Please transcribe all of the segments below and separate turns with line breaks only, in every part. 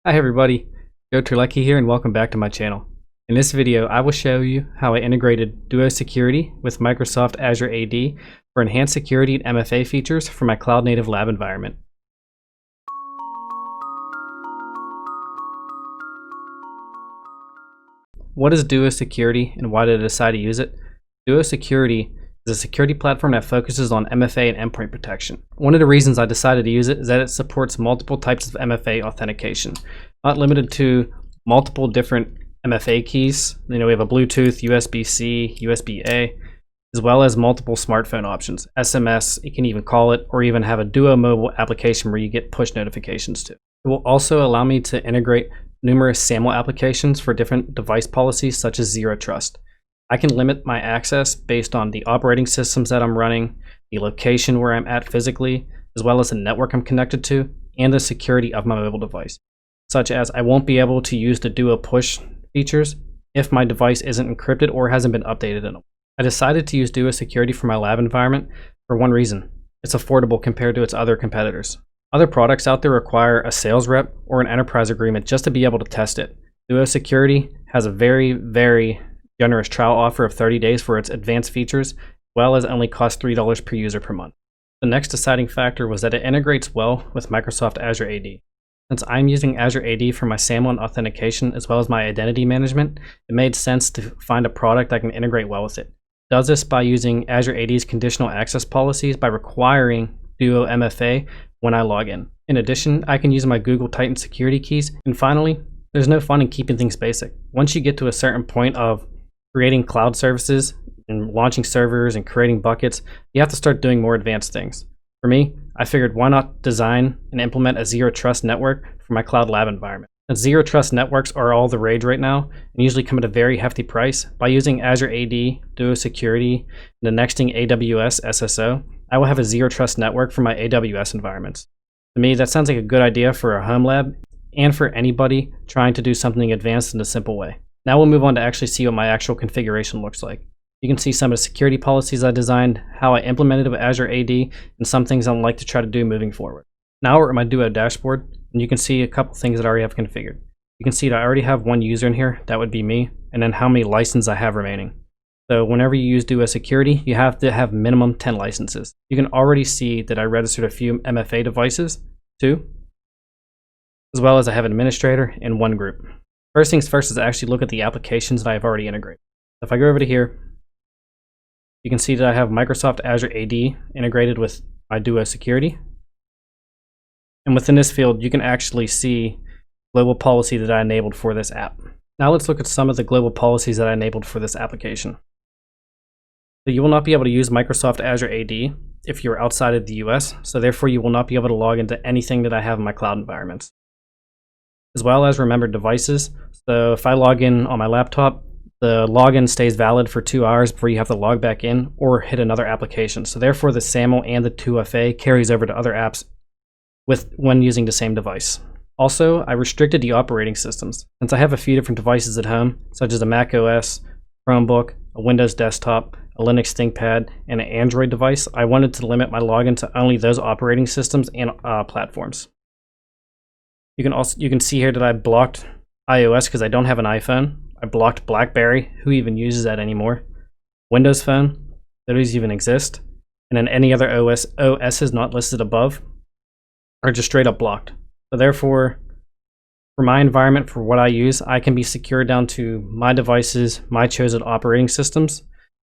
Hi everybody, Terlecki here and welcome back to my channel. In this video, I will show you how I integrated Duo Security with Microsoft Azure AD for enhanced security and MFA features for my cloud-native lab environment. What is Duo Security and why did I decide to use it? Duo Security is a security platform that focuses on MFA and endpoint protection. One of the reasons I decided to use it is that it supports multiple types of MFA authentication, not limited to multiple different MFA keys. We have a Bluetooth, USB-C, USB-A, as well as multiple smartphone options, SMS, you can even call it, or even have a Duo mobile application where you get push notifications to. It will also allow me to integrate numerous SAML applications for different device policies such as Zero Trust. I can limit my access based on the operating systems that I'm running, the location where I'm at physically, as well as the network I'm connected to, and the security of my mobile device, such as I won't be able to use the Duo push features if my device isn't encrypted or hasn't been updated in a while. I decided to use Duo Security for my lab environment for one reason. It's affordable compared to its other competitors. Other products out there require a sales rep or an enterprise agreement just to be able to test it. Duo Security has a very generous trial offer of 30 days for its advanced features, as well as only costs $3 per user per month. The next deciding factor was that it integrates well with Microsoft Azure AD. Since I'm using Azure AD for my SAML and authentication as well as my identity management, it made sense to find a product that can integrate well with it. It does this by using Azure AD's conditional access policies by requiring Duo MFA when I log in. In addition, I can use my Google Titan security keys. And finally, there's no fun in keeping things basic. Once you get to a certain point of creating cloud services and launching servers and creating buckets, you have to start doing more advanced things. For me, I figured why not design and implement a Zero Trust network for my cloud lab environment. And Zero Trust networks are all the rage right now and usually come at a very hefty price. By using Azure AD, Duo Security, and the next thing AWS SSO, I will have a Zero Trust network for my AWS environments. To me, that sounds like a good idea for a home lab and for anybody trying to do something advanced in a simple way. Now we'll move on to actually see what my actual configuration looks like. You can see some of the security policies I designed, how I implemented it with Azure AD, and some things I'd like to try to do moving forward. Now we're at my Duo dashboard, and you can see a couple things that I already have configured. You can see that I already have one user in here, that would be me, and then how many licenses I have remaining. So whenever you use Duo Security, you have to have minimum 10 licenses. You can already see that I registered a few MFA devices, 2, as well as I have an administrator and one group. First things first is to actually look at the applications that I've already integrated. If I go over to here, you can see that I have Microsoft Azure AD integrated with my Duo Security. And within this field, you can actually see global policy that I enabled for this app. Now let's look at some of the global policies that I enabled for this application. So you will not be able to use Microsoft Azure AD if you're outside of the US, so therefore you will not be able to log into anything that I have in my cloud environments. As well as remembered devices. So if I log in on my laptop, the login stays valid for 2 hours before you have to log back in or hit another application. So therefore the SAML and the 2FA carries over to other apps when using the same device. Also, I restricted the operating systems. Since I have a few different devices at home, such as a Mac OS, Chromebook, a Windows desktop, a Linux ThinkPad, and an Android device, I wanted to limit my login to only those operating systems and platforms. You can see here that I blocked iOS because I don't have an iPhone. I blocked BlackBerry, who even uses that anymore? Windows Phone, those even exist. And then any other OSs not listed above are just straight up blocked. So therefore, for my environment, for what I use, I can be secure down to my devices, my chosen operating systems,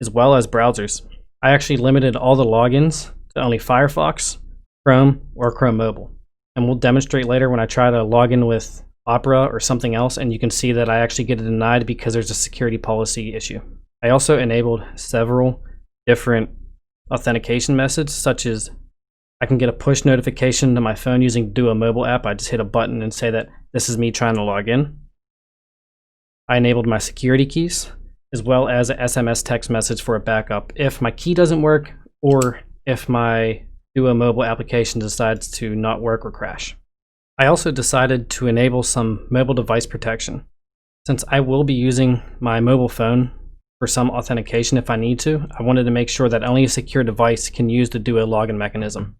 as well as browsers. I actually limited all the logins to only Firefox, Chrome, or Chrome Mobile. And we'll demonstrate later when I try to log in with Opera or something else, and you can see that I actually get it denied because there's a security policy issue. I also enabled several different authentication methods, such as I can get a push notification to my phone using Duo mobile app. I just hit a button and say that this is me trying to log in. I enabled my security keys, as well as an SMS text message for a backup if my key doesn't work or if my Duo mobile application decides to not work or crash. I also decided to enable some mobile device protection. Since I will be using my mobile phone for some authentication if I need to, I wanted to make sure that only a secure device can use the Duo login mechanism.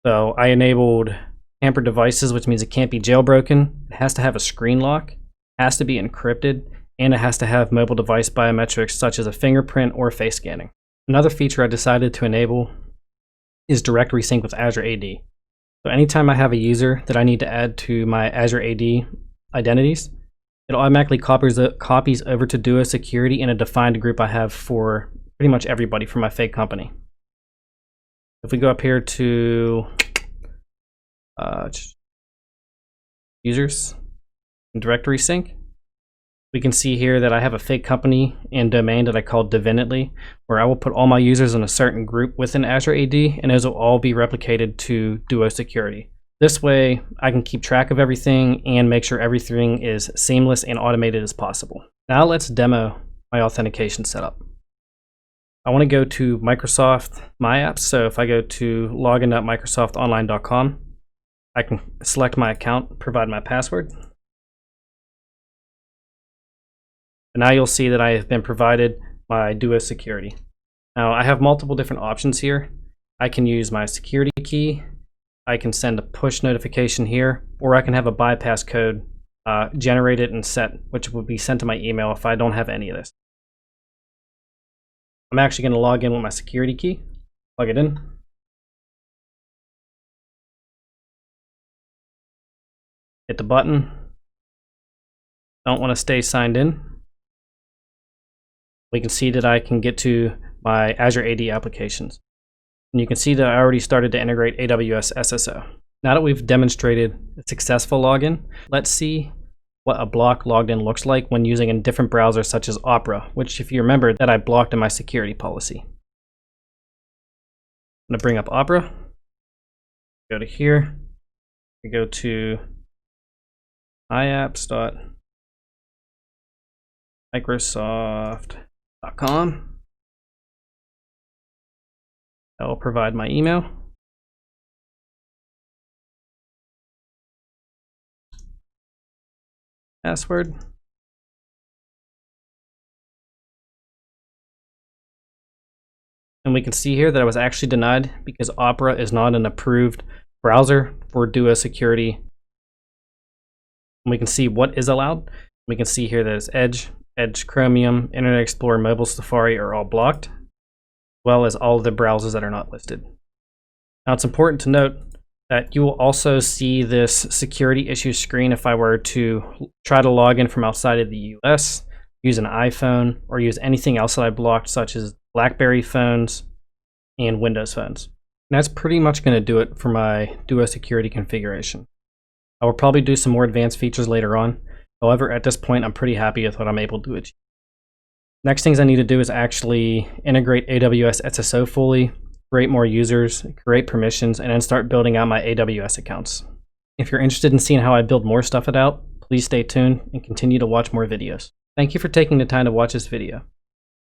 So I enabled tampered devices, which means it can't be jailbroken. It has to have a screen lock, has to be encrypted, and it has to have mobile device biometrics such as a fingerprint or face scanning. Another feature I decided to enable is direct resync with Azure AD. So anytime I have a user that I need to add to my Azure AD identities, it automatically copies over to Duo Security in a defined group I have for pretty much everybody from my fake company. If we go up here to users and directory sync, we can see here that I have a fake company and domain that I call Divinitely, where I will put all my users in a certain group within Azure AD, and those will all be replicated to Duo Security. This way, I can keep track of everything and make sure everything is seamless and automated as possible. Now let's demo my authentication setup. I want to go to Microsoft My Apps, so if I go to login.microsoftonline.com, I can select my account, provide my password. And now you'll see that I have been provided my Duo Security. Now I have multiple different options here. I can use my security key, I can send a push notification here, or I can have a bypass code generated and set, which will be sent to my email if I don't have any of this. I'm actually going to log in with my security key, plug it in. Hit the button. Don't want to stay signed in. We can see that I can get to my Azure AD applications. And you can see that I already started to integrate AWS SSO. Now that we've demonstrated a successful login, let's see what a block logged in looks like when using a different browser such as Opera, which if you remember that I blocked in my security policy. I'm going to bring up Opera, go to here, we go to iapps.microsoft.com. I will provide my email. Password. And we can see here that I was actually denied because Opera is not an approved browser for Duo Security. And we can see what is allowed. We can see here that it's Edge, Chromium, Internet Explorer, Mobile Safari are all blocked, as well as all of the browsers that are not listed. Now it's important to note that you will also see this security issue screen if I were to try to log in from outside of the US, use an iPhone, or use anything else that I blocked, such as BlackBerry phones and Windows phones. And that's pretty much going to do it for my Duo Security configuration. I will probably do some more advanced features later on. However, at this point, I'm pretty happy with what I'm able to achieve. Next things I need to do is actually integrate AWS SSO fully, create more users, create permissions, and then start building out my AWS accounts. If you're interested in seeing how I build more stuff out, please stay tuned and continue to watch more videos. Thank you for taking the time to watch this video. If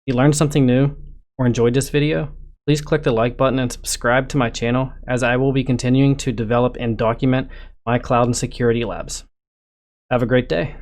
you learned something new or enjoyed this video, please click the like button and subscribe to my channel, as I will be continuing to develop and document my cloud and security labs. Have a great day.